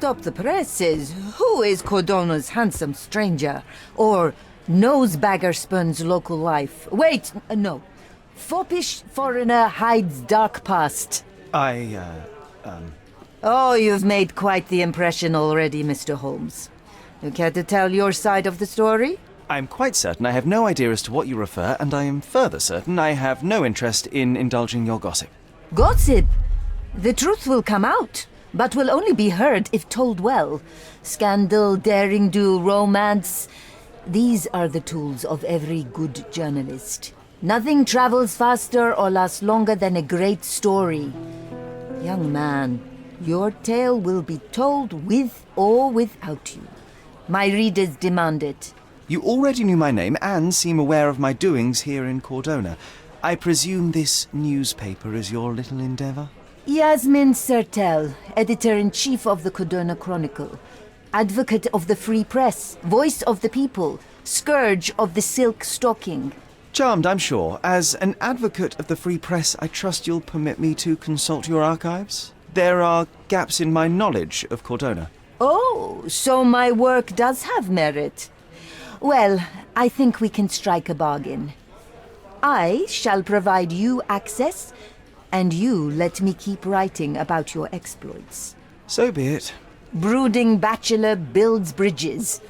stop the presses. Who is Cordona's handsome stranger? Or nosebagger spurns local life? Wait, no. Foppish foreigner hides dark past. Oh, you've made quite the impression already, Mr. Holmes. You care to tell your side of the story? I'm quite certain I have no idea as to what you refer, and I am further certain I have no interest in indulging your gossip. Gossip? The truth will come out, but will only be heard if told well. Scandal, daring-do, romance. These are the tools of every good journalist. Nothing travels faster or lasts longer than a great story. Young man, your tale will be told with or without you. My readers demand it. You already knew my name and seem aware of my doings here in Cordona. I presume this newspaper is your little endeavor? Yasmin Sertel, editor-in-chief of the Cordona Chronicle. Advocate of the free press, voice of the people, scourge of the silk stocking. Charmed, I'm sure. As an advocate of the free press, I trust you'll permit me to consult your archives? There are gaps in my knowledge of Cordona. Oh, so my work does have merit. Well, I think we can strike a bargain. I shall provide you access, and you let me keep writing about your exploits. So be it. Brooding bachelor builds bridges.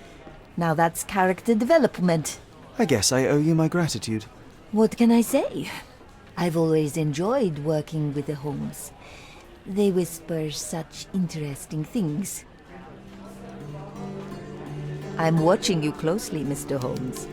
Now that's character development. I guess I owe you my gratitude. What can I say? I've always enjoyed working with the Holmes. They whisper such interesting things. I'm watching you closely, Mr. Holmes.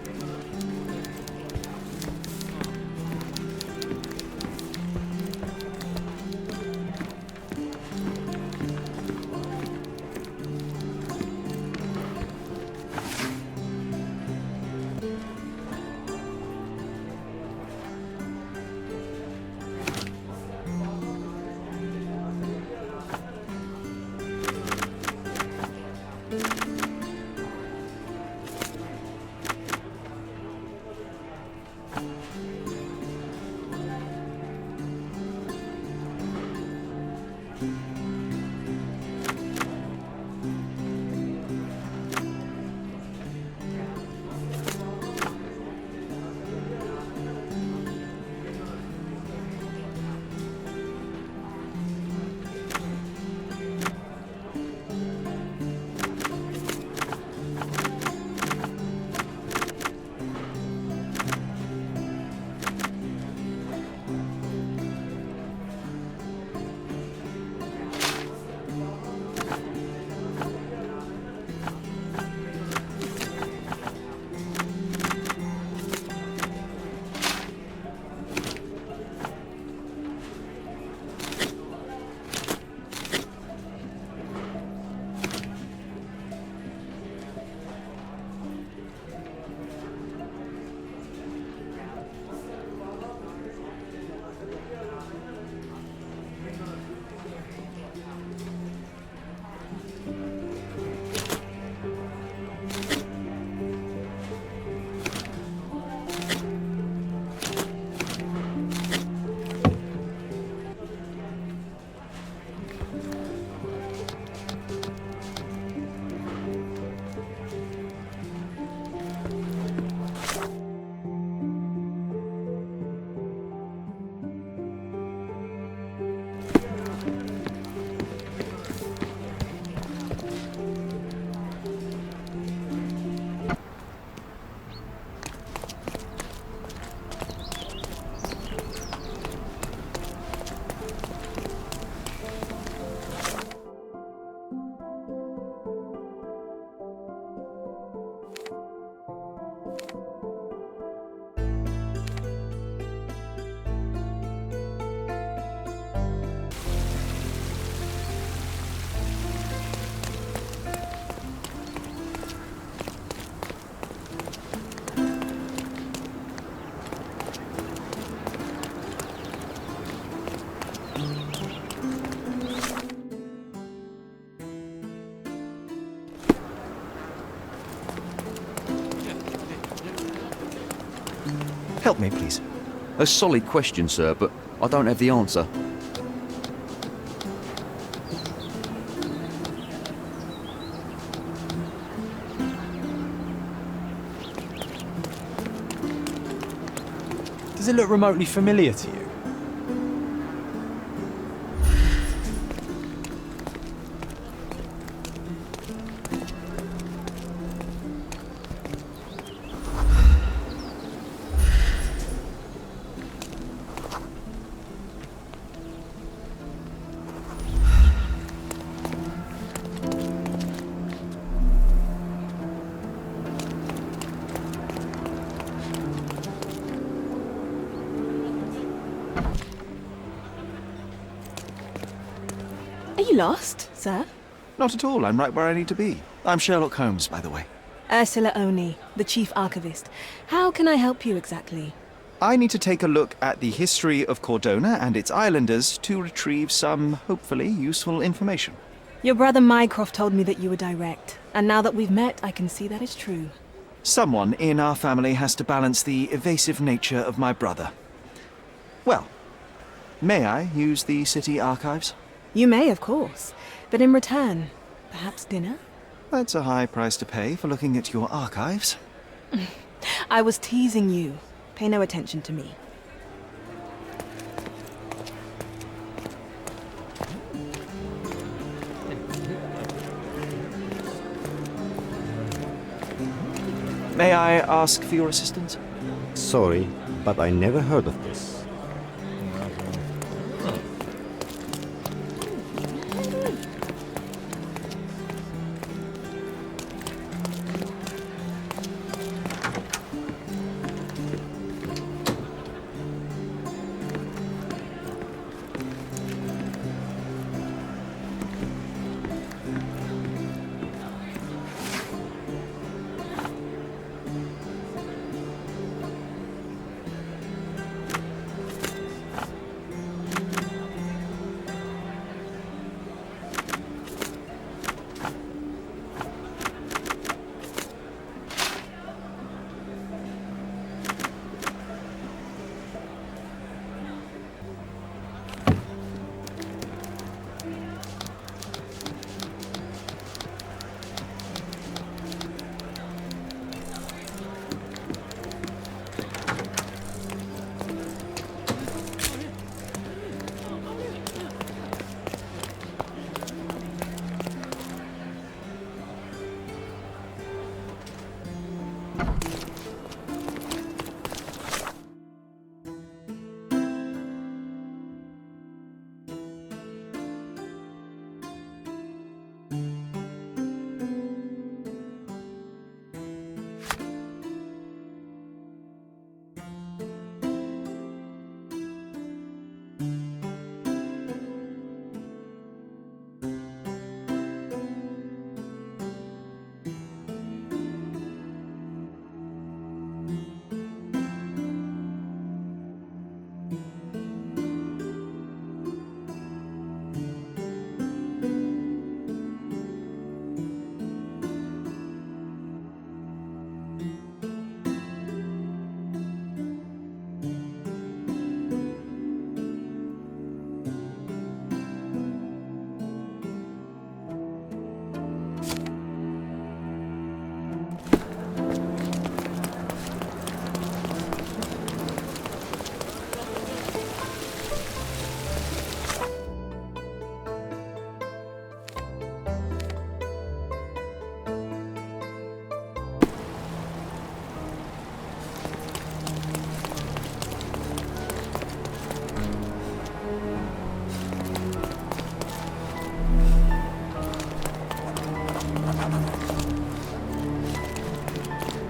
Help me, please. A solid question, sir, but I don't have the answer. it look remotely familiar to you? Are you lost, sir? Not at all, I'm right where I need to be. I'm Sherlock Holmes, by the way. Ursula Oni, the chief archivist. How can I help you exactly? I need to take a look at the history of Cordona and its islanders to retrieve some, hopefully, useful information. Your brother Mycroft told me that you were direct, and now that we've met, I can see that is true. Someone in our family has to balance the evasive nature of my brother. Well, may I use the city archives? You may, of course, but in return, perhaps dinner? That's a high price to pay for looking at your archives. I was teasing you. Pay no attention to me. May I ask for your assistance? Sorry, but I never heard of this.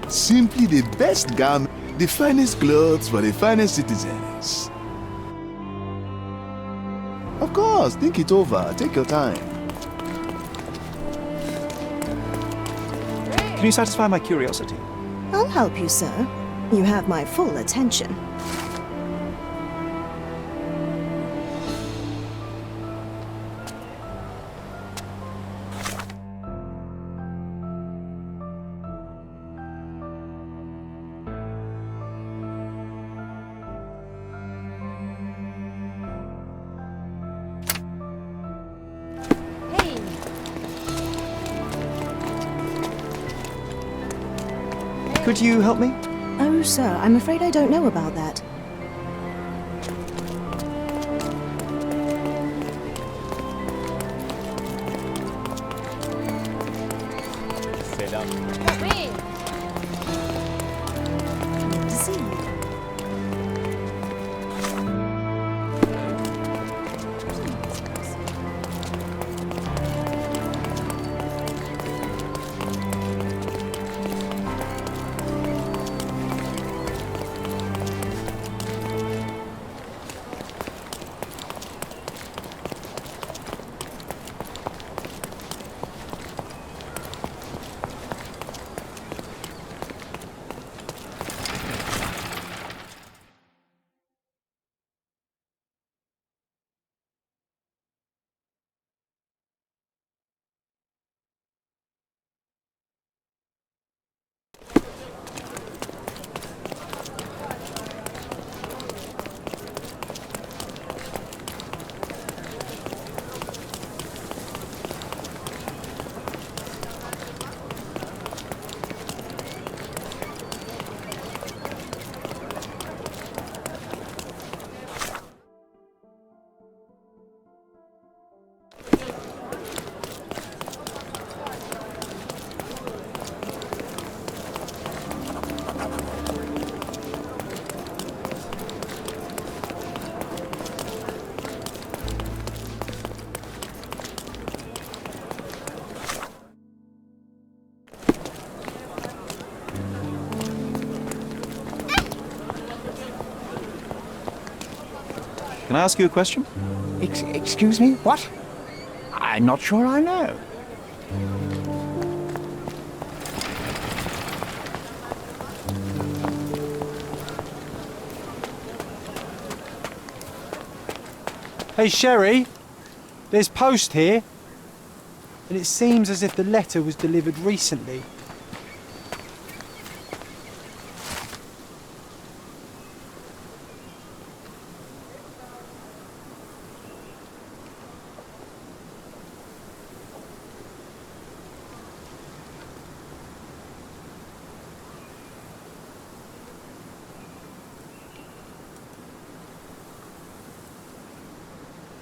Simply the best garment, the finest clothes for the finest citizens. Of course, think it over. Take your time. Can you satisfy my curiosity? I'll help you, sir. You have my full attention. Could you help me? Oh, sir, I'm afraid I don't know about that. Good to see you. Can I ask you a question? Excuse me? What? I'm not sure I know. Hey, Sherry. There's post here. And it seems as if the letter was delivered recently.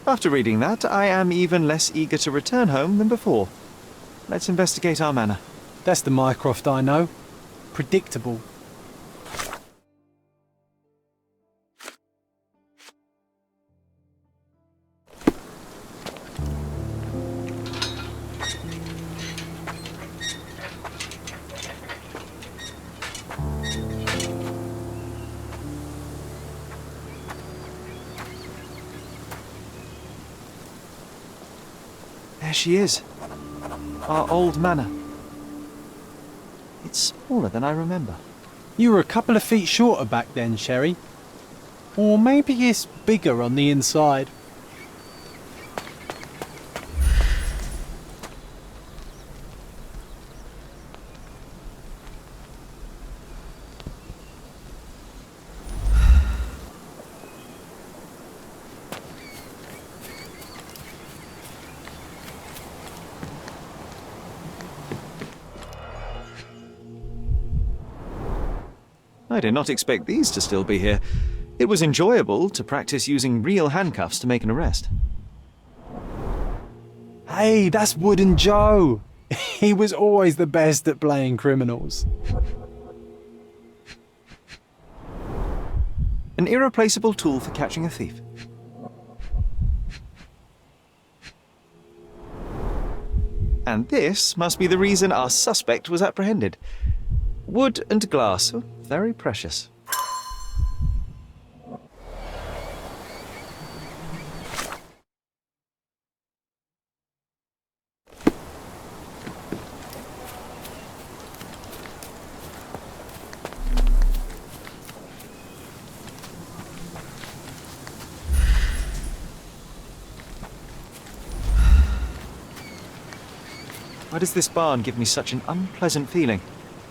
After reading that, I am even less eager to return home than before. Let's investigate our manor. That's the Mycroft I know. Predictable. There she is. Our old manor. It's smaller than I remember. You were a couple of feet shorter back then, Sherry. Or maybe it's bigger on the inside. I did not expect these to still be here. It was enjoyable to practice using real handcuffs to make an arrest. Hey, that's Wooden Joe. He was always the best at playing criminals. An irreplaceable tool for catching a thief. And this must be the reason our suspect was apprehended. Wood and glass, oh, very precious. Why does this barn give me such an unpleasant feeling?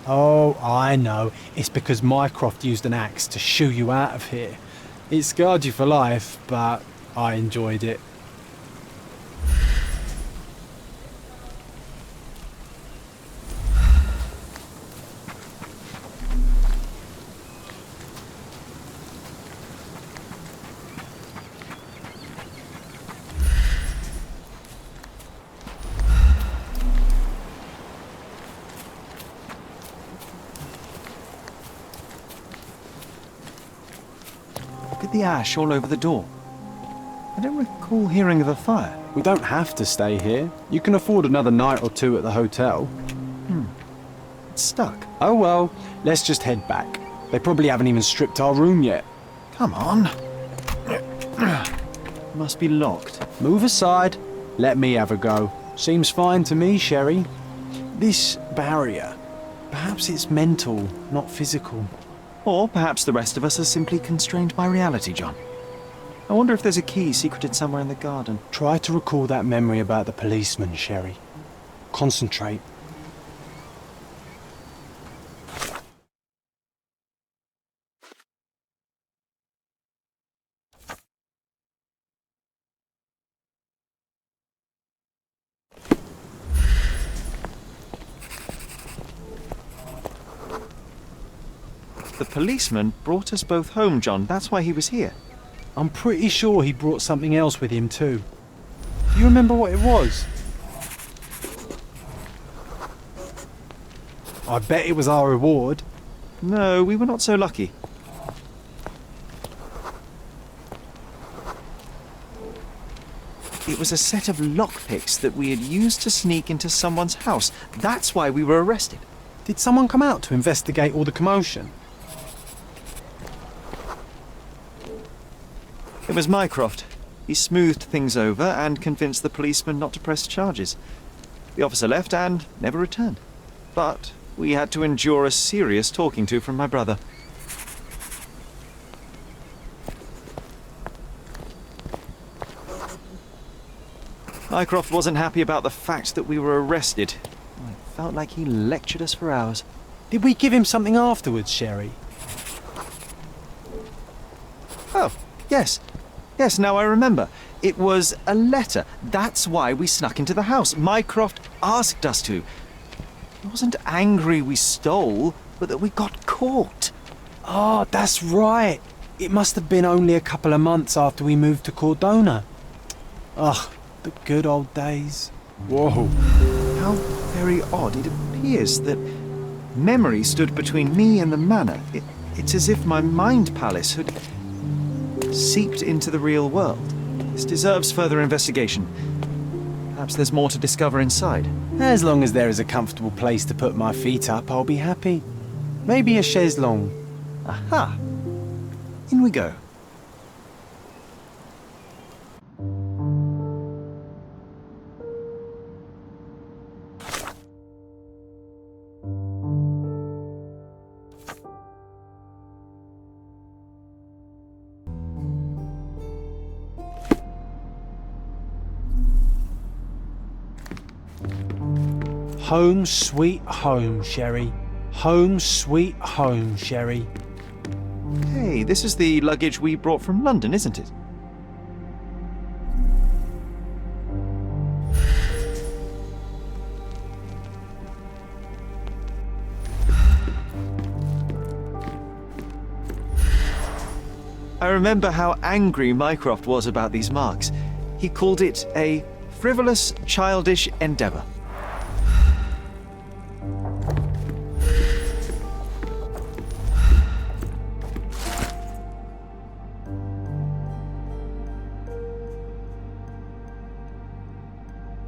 Oh, I know. It's because Mycroft used an axe to shoo you out of here. It scarred you for life, but I enjoyed it. at the ash all over the door. I don't recall hearing of a fire. We don't have to stay here. You can afford another night or two at the hotel. It's stuck. Oh well, let's just head back. They probably haven't even stripped our room yet. Come on. Must be locked. Move aside. Let me have a go. Seems fine to me, Sherry. This barrier, perhaps it's mental, not physical. Or perhaps the rest of us are simply constrained by reality, John. I wonder if there's a key secreted somewhere in the garden. Try to recall that memory about the policeman, Sherry. Concentrate. The policeman brought us both home, John. That's why he was here. I'm pretty sure he brought something else with him too. Do you remember what it was? I bet it was our reward. No, we were not so lucky. It was a set of lockpicks that we had used to sneak into someone's house. That's why we were arrested. Did someone come out to investigate all the commotion? It was Mycroft. He smoothed things over and convinced the policeman not to press charges. The officer left and never returned. But we had to endure a serious talking to from my brother. Mycroft wasn't happy about the fact that we were arrested. I felt like he lectured us for hours. Did we give him something afterwards, Sherry? Oh, yes. Yes, now I remember. It was a letter. That's why we snuck into the house. Mycroft asked us to. He wasn't angry we stole, but that we got caught. Oh, that's right. It must have been only a couple of months after we moved to Cordona. Ugh, the good old days. Whoa. How very odd. It appears that memory stood between me and the manor. It's as if my mind palace had seeped into the real world. This deserves further investigation. Perhaps there's more to discover inside. As long as there is a comfortable place to put my feet up, I'll be happy. Maybe a chaise longue. Aha! In we go. Home sweet home, Sherry. Home sweet home, Sherry. Hey, this is the luggage we brought from London, isn't it? I remember how angry Mycroft was about these marks. He called it a frivolous, childish endeavour.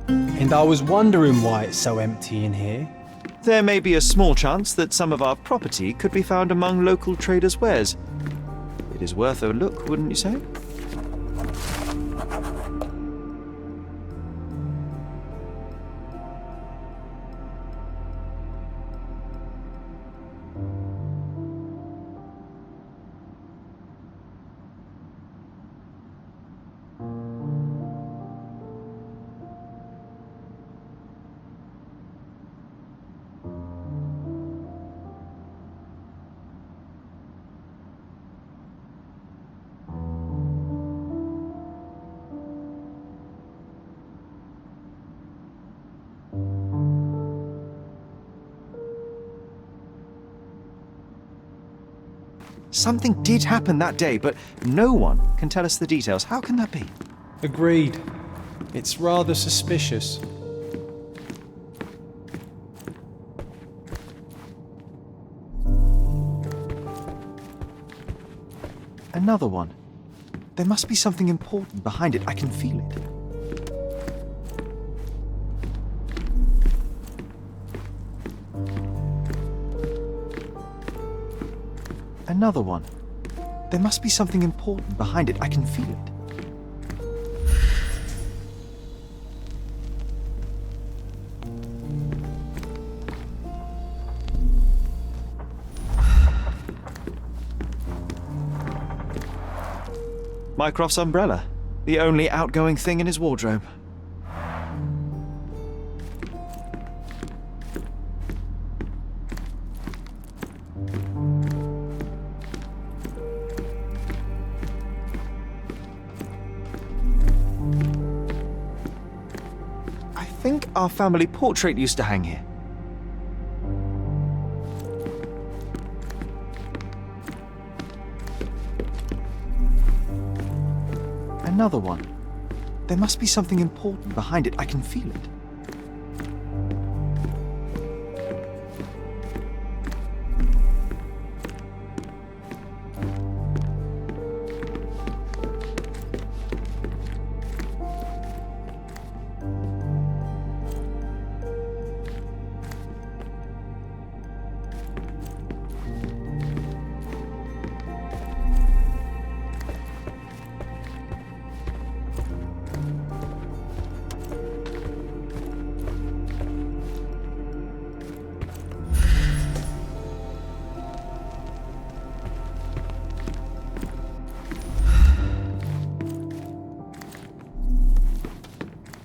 And I was wondering why it's so empty in here. There may be a small chance that some of our property could be found among local traders' wares. It is worth a look, wouldn't you say? Something did happen that day, but no one can tell us the details. How can that be? Agreed. It's rather suspicious. Another one. There must be something important behind it. I can feel it. Another one. There must be something important behind it. I can feel it. Mycroft's umbrella, the only outgoing thing in his wardrobe. I think our family portrait used to hang here. Another one. There must be something important behind it. I can feel it.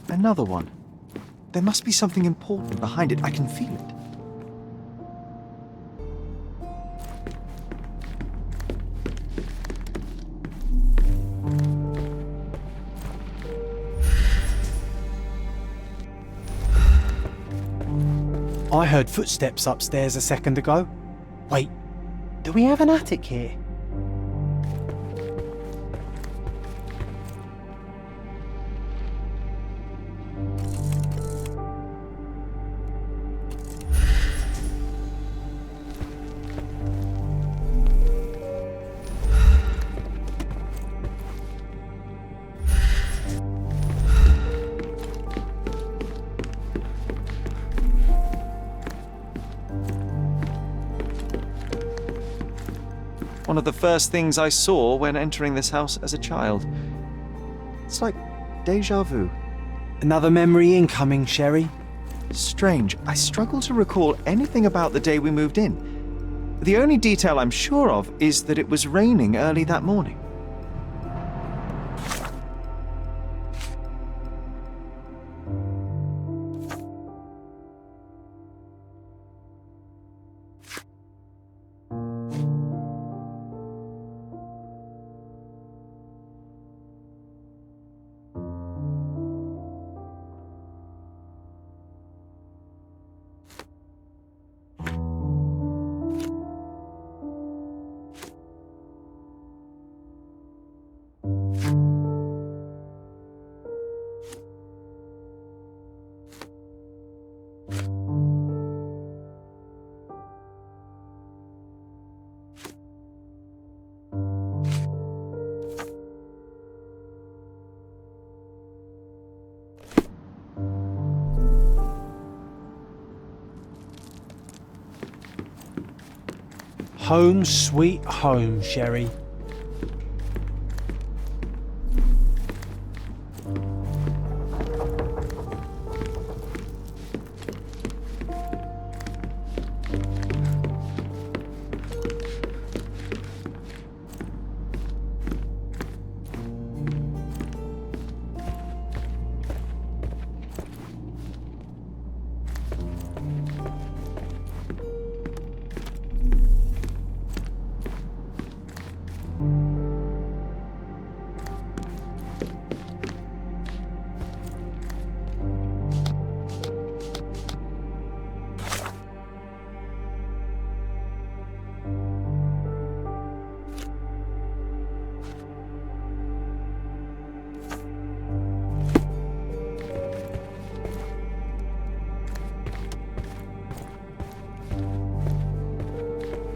Another one. There must be something important behind it. I can feel it. I heard footsteps upstairs a second ago. Wait, do we have an attic here? One of the first things I saw when entering this house as a child. It's like déjà vu. Another memory incoming, Sherry. Strange, I struggle to recall anything about the day we moved in. The only detail I'm sure of is that it was raining early that morning. Home sweet home, Sherry.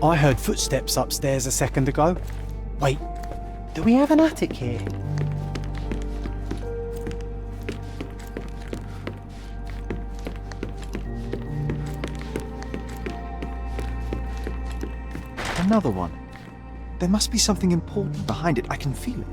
I heard footsteps upstairs a second ago. Wait, Do we have an attic here? Another one. There must be something important behind it. I can feel it.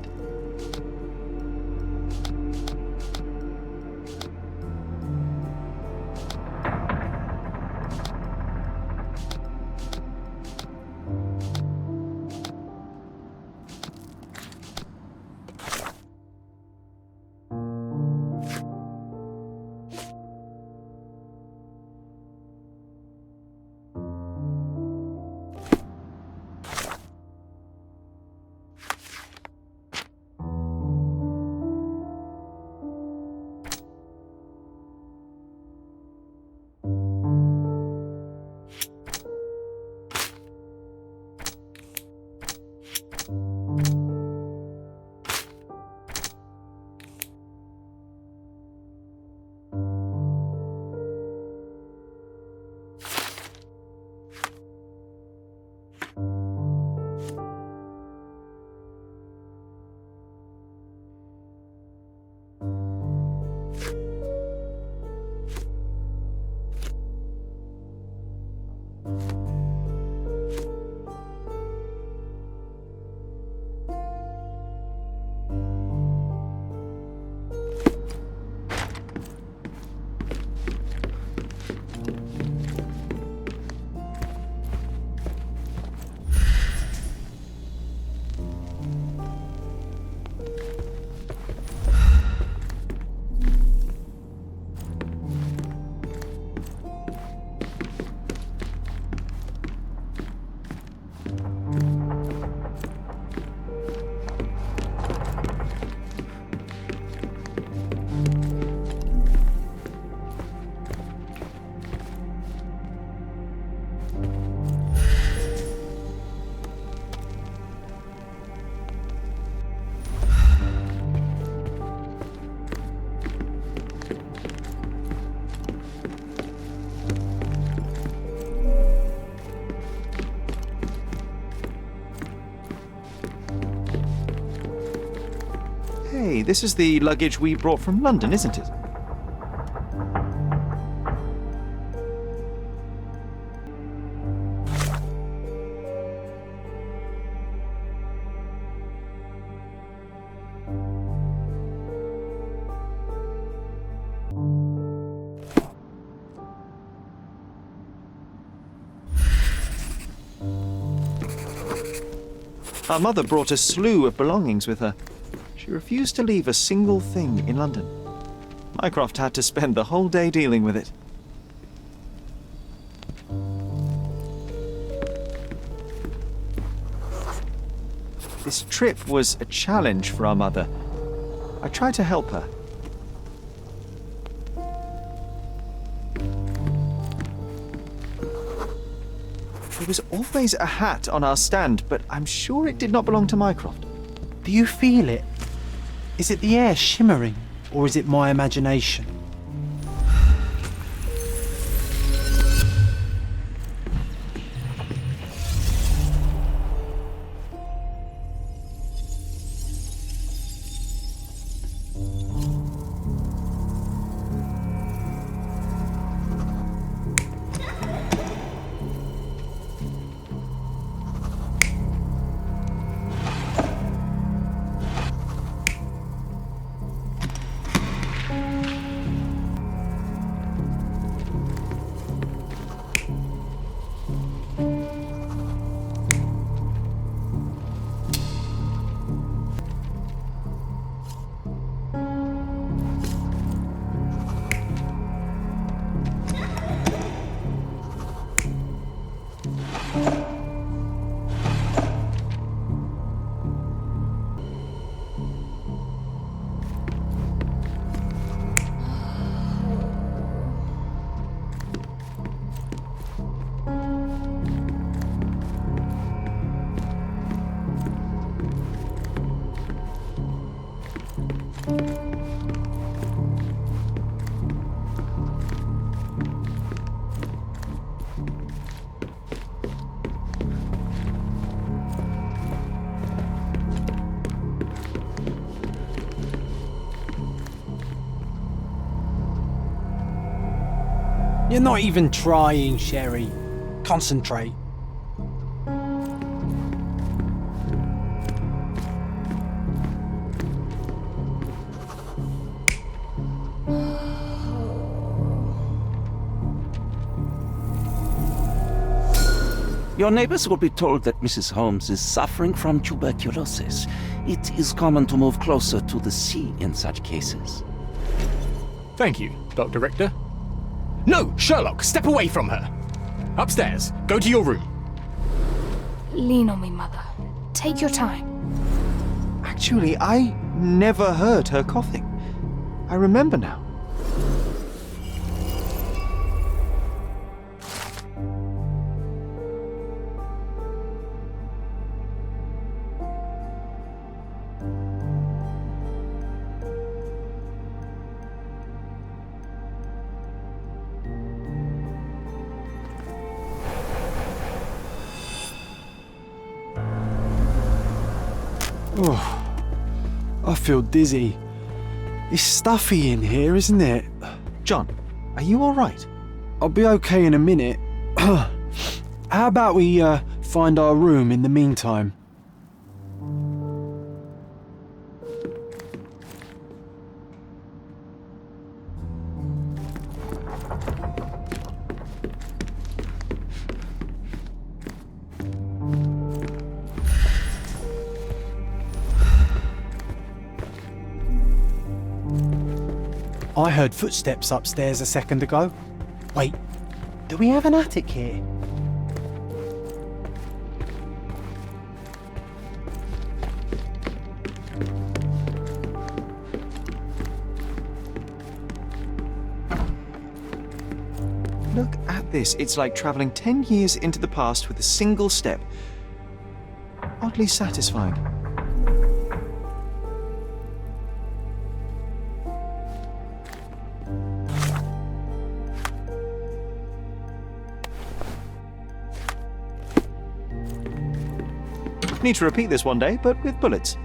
Hey, this is the luggage we brought from London, isn't it? Our mother brought a slew of belongings with her. She refused to leave a single thing in London. Mycroft had to spend the whole day dealing with it. This trip was a challenge for our mother. I tried to help her. There was always a hat on our stand, but I'm sure it did not belong to Mycroft. Do you feel it? Is it the air shimmering, or is it my imagination? You're not even trying, Sherry. Concentrate. Your neighbors will be told that Mrs. Holmes is suffering from tuberculosis. It is common to move closer to the sea in such cases. Thank you, Dr. Richter. No, Sherlock, step away from her. Upstairs, go to your room. Lean on me, Mother. Take your time. Actually, I never heard her coughing. I remember now. Oh, I feel dizzy. It's stuffy in here, isn't it? John, are you all right? I'll be okay in a minute. How about we find our room in the meantime? I heard footsteps upstairs a second ago. Wait, do we have an attic here? Look at this. It's like traveling 10 years into the past with a single step. Oddly satisfying. Need to repeat this one day, but with bullets.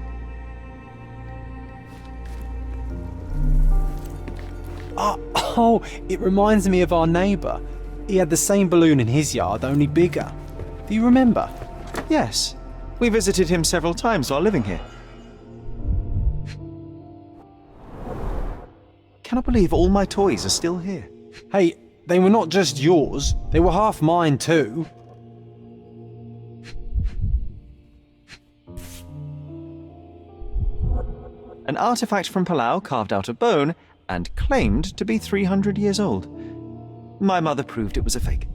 Oh, it reminds me of our neighbour. He had the same balloon in his yard, only bigger. Do you remember? Yes. We visited him several times while living here. Cannot believe all my toys are still here. Hey, they were not just yours, they were half mine too. An artifact from Palau carved out of bone and claimed to be 300 years old. My mother proved it was a fake.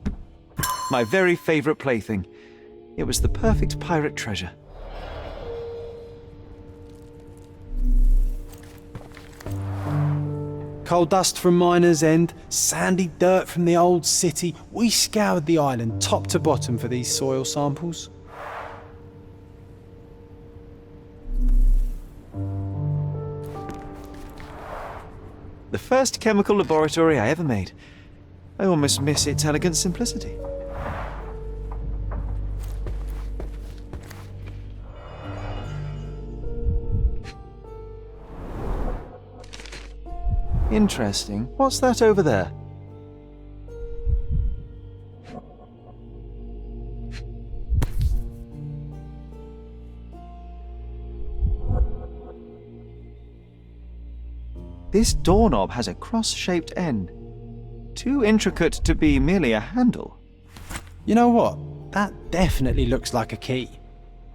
My very favourite plaything. It was the perfect pirate treasure. Coal dust from Miner's End, sandy dirt from the old city. We scoured the island top to bottom for these soil samples. The first chemical laboratory I ever made. I almost miss its elegant simplicity. Interesting. What's that over there? This doorknob has a cross-shaped end. Too intricate to be merely a handle. You know what? That definitely looks like a key.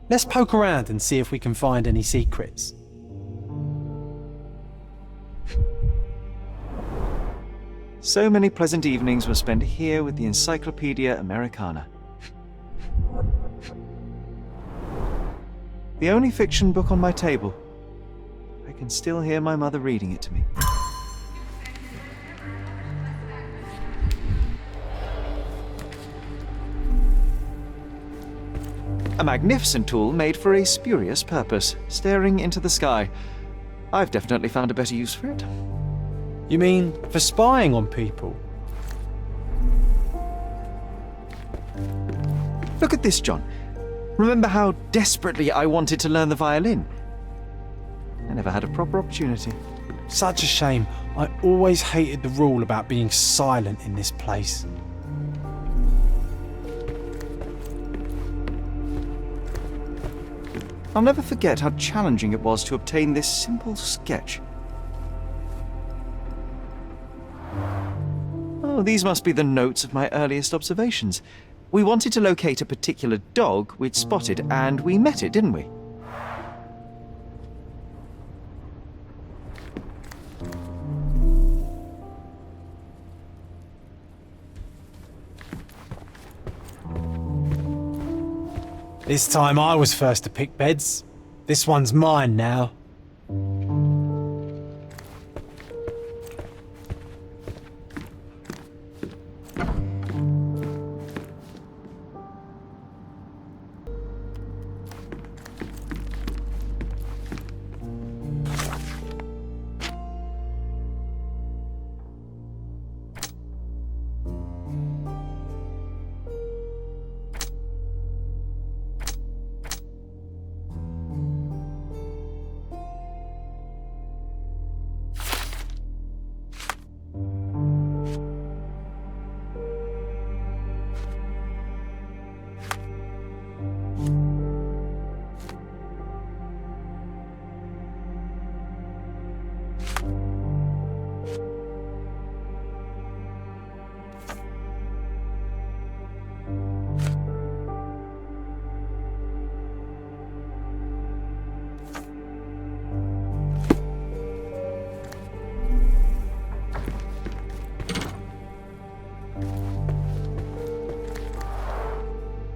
Let's poke around and see if we can find any secrets. So many pleasant evenings were spent here with the Encyclopedia Americana. The only fiction book on my table. I can still hear my mother reading it to me. A magnificent tool made for a spurious purpose, staring into the sky. I've definitely found a better use for it. You mean for spying on people? Look at this, John. Remember how desperately I wanted to learn the violin? I never had a proper opportunity. Such a shame. I always hated the rule about being silent in this place. I'll never forget how challenging it was to obtain this simple sketch. Oh, these must be the notes of my earliest observations. We wanted to locate a particular dog we'd spotted, and we met it, didn't we? This time I was first to pick beds. This one's mine now.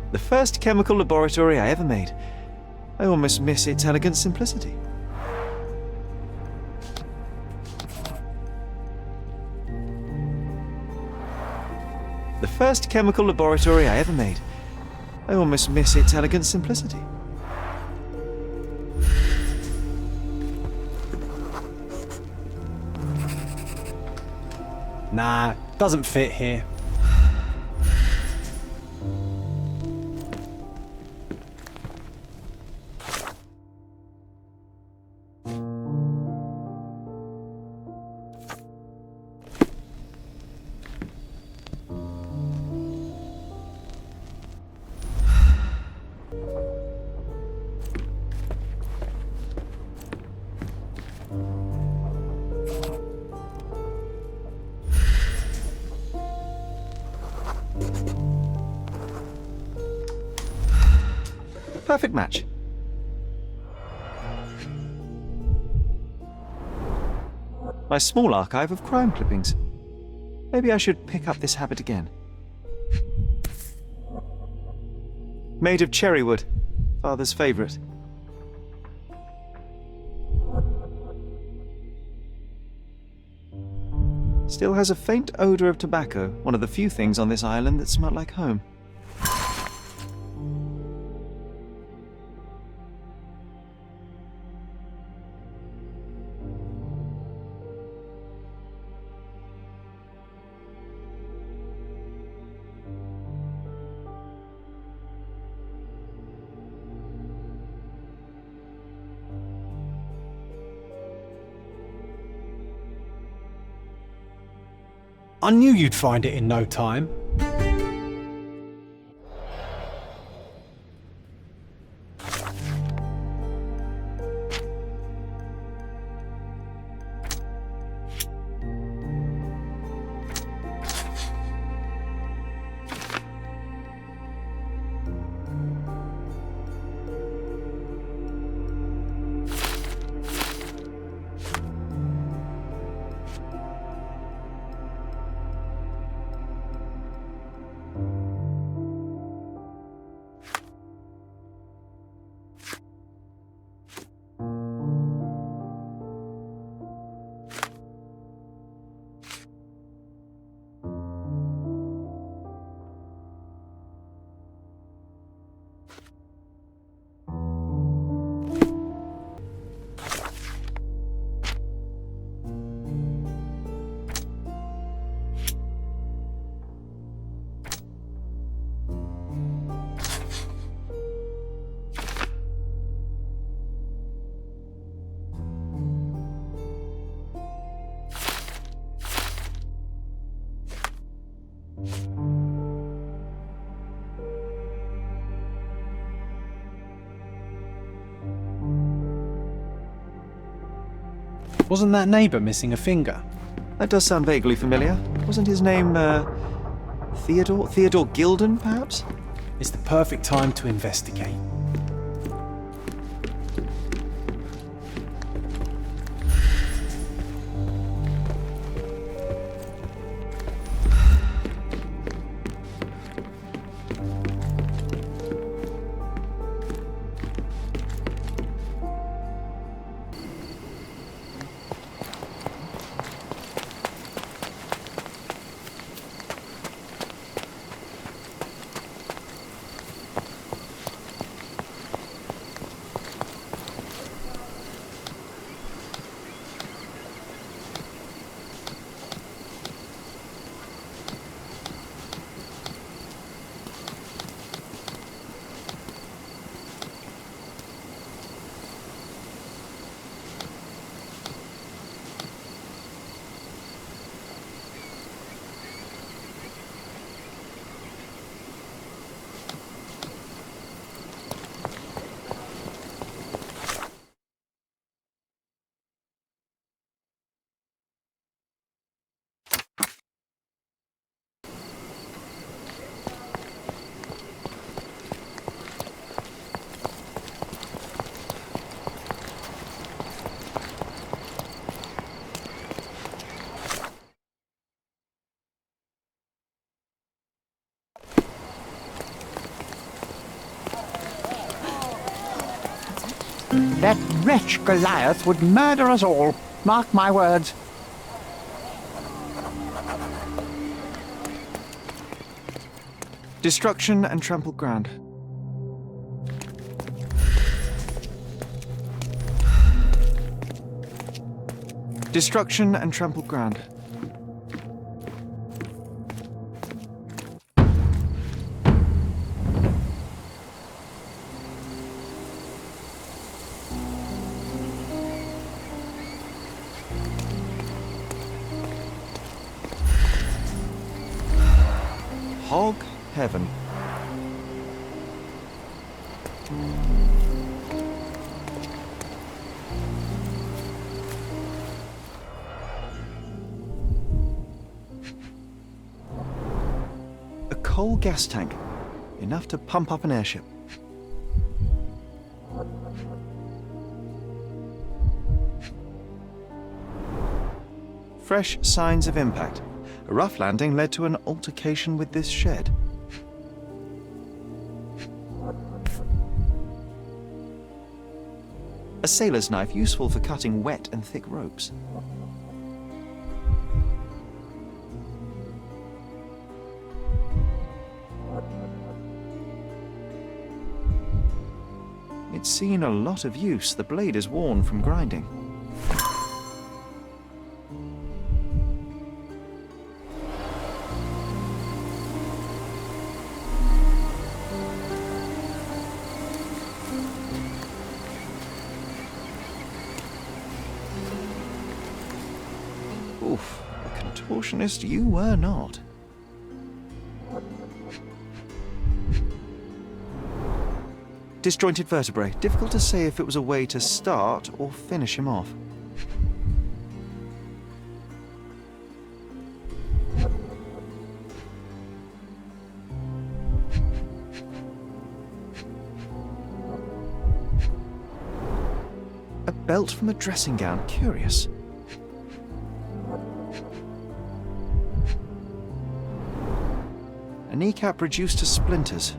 The first chemical laboratory I ever made. I almost miss its elegant simplicity. The first chemical laboratory I ever made. I almost miss its elegant simplicity. Nah, doesn't fit here. Perfect match. My small archive of crime clippings. Maybe I should pick up this habit again. Made of cherry wood, father's favourite. Still has a faint odour of tobacco, one of the few things on this island that smell like home. I knew you'd find it in no time. Wasn't that neighbour missing a finger? That does sound vaguely familiar. Wasn't his name, Theodore? Theodore Gilden, perhaps? It's the perfect time to investigate. That wretch Goliath would murder us all. Mark my words. Destruction and trampled ground. Destruction and trampled ground. Hog heaven. A coal gas tank. Enough to pump up an airship. Fresh signs of impact. A rough landing led to an altercation with this shed. A sailor's knife useful for cutting wet and thick ropes. It's seen a lot of use. The blade is worn from grinding. Oof, a contortionist you were not. Disjointed vertebrae. Difficult to say if it was a way to start or finish him off. A belt from a dressing gown. Curious. A kneecap reduced to splinters.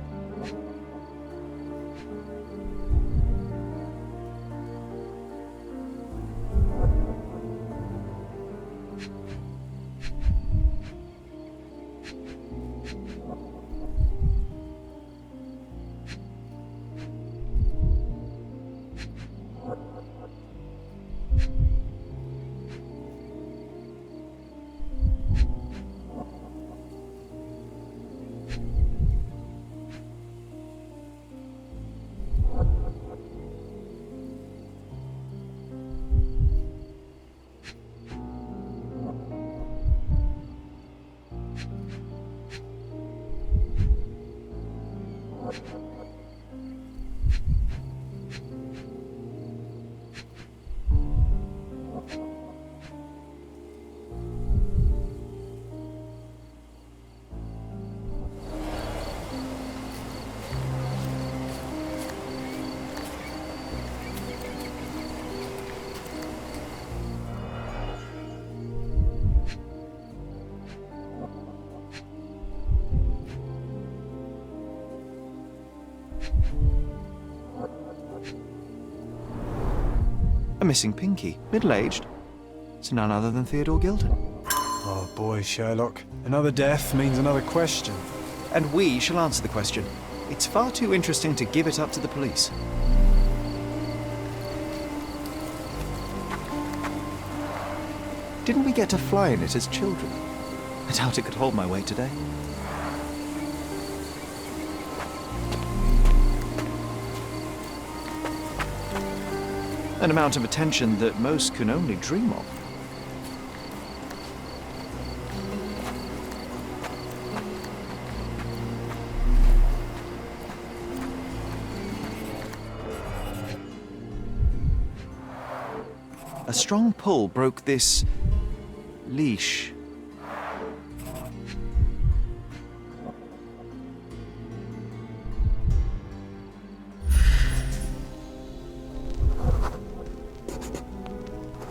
A missing pinky, middle-aged. It's none other than Theodore Gilden. Oh boy, Sherlock. Another death means another question. And we shall answer the question. It's far too interesting to give it up to the police. Didn't we get to fly in it as children? I doubt it could hold my weight today. An amount of attention that most can only dream of. A strong pull broke this leash.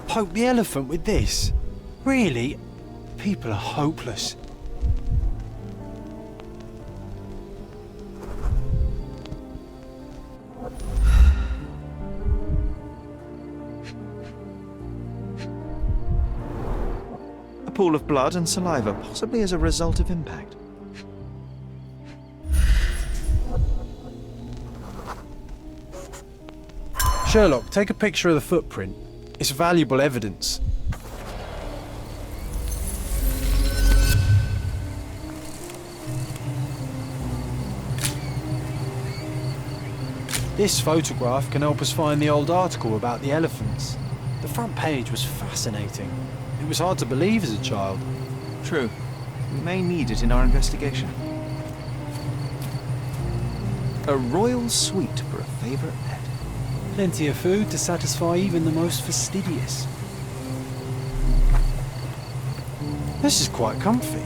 Poke the elephant with this? Really? People are hopeless. A pool of blood and saliva, possibly as a result of impact. Sherlock, take a picture of the footprint. It's valuable evidence. This photograph can help us find the old article about the elephants. The front page was fascinating. It was hard to believe as a child. True. We may need it in our investigation. A royal suite for a favourite pet. Plenty of food to satisfy even the most fastidious. This is quite comfy.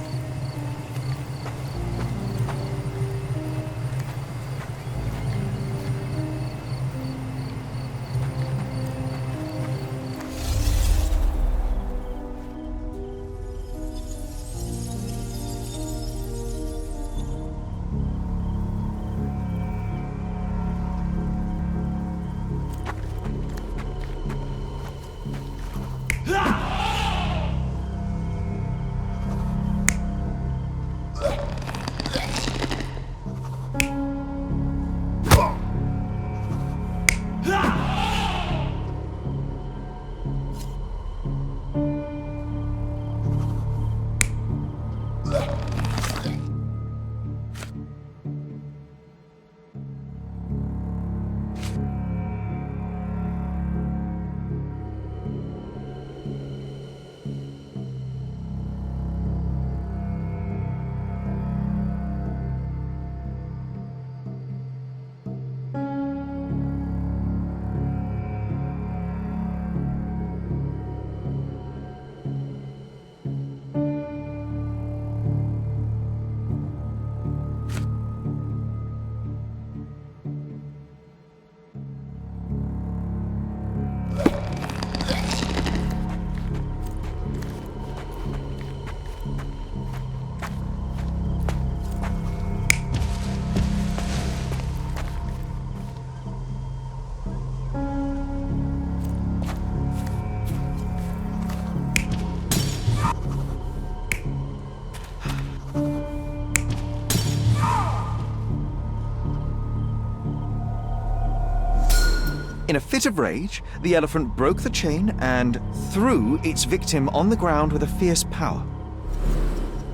In a fit of rage, the elephant broke the chain and threw its victim on the ground with a fierce power.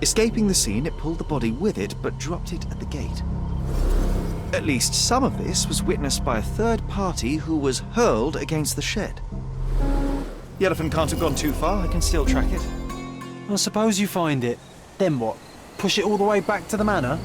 Escaping the scene, it pulled the body with it, but dropped it at the gate. At least some of this was witnessed by a third party who was hurled against the shed. The elephant can't have gone too far. I can still track it. Well, suppose you find it. Then what? Push it all the way back to the manor?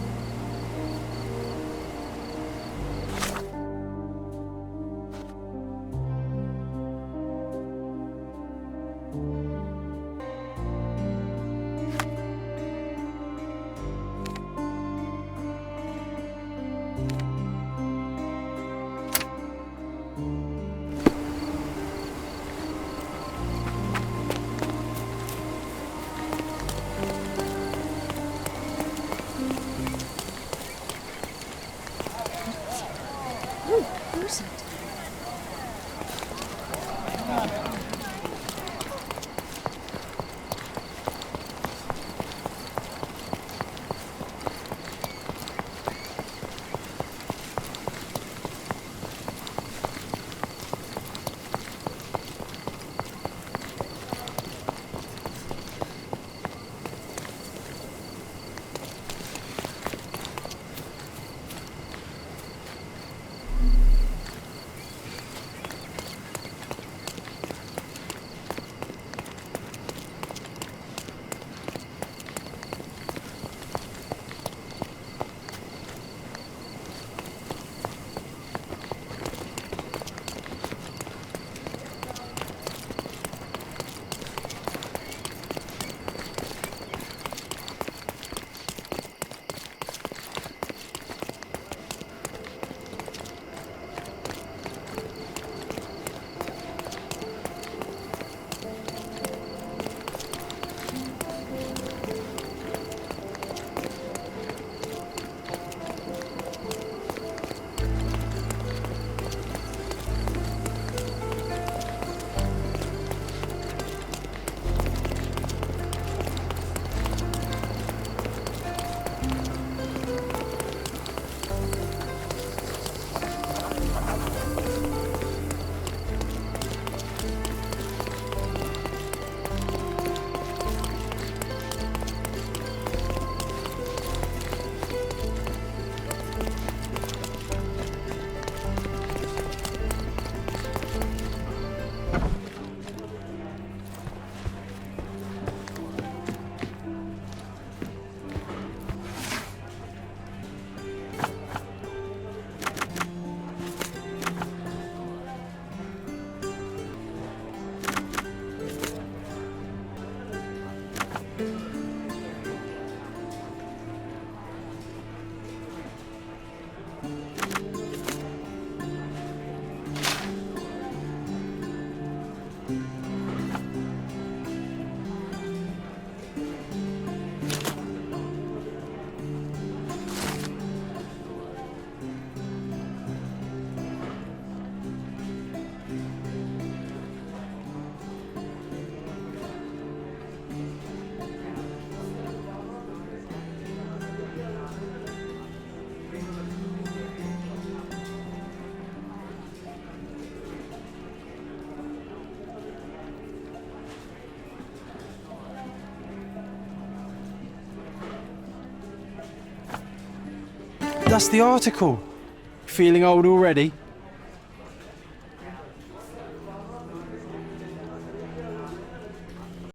that's the article. Feeling old already?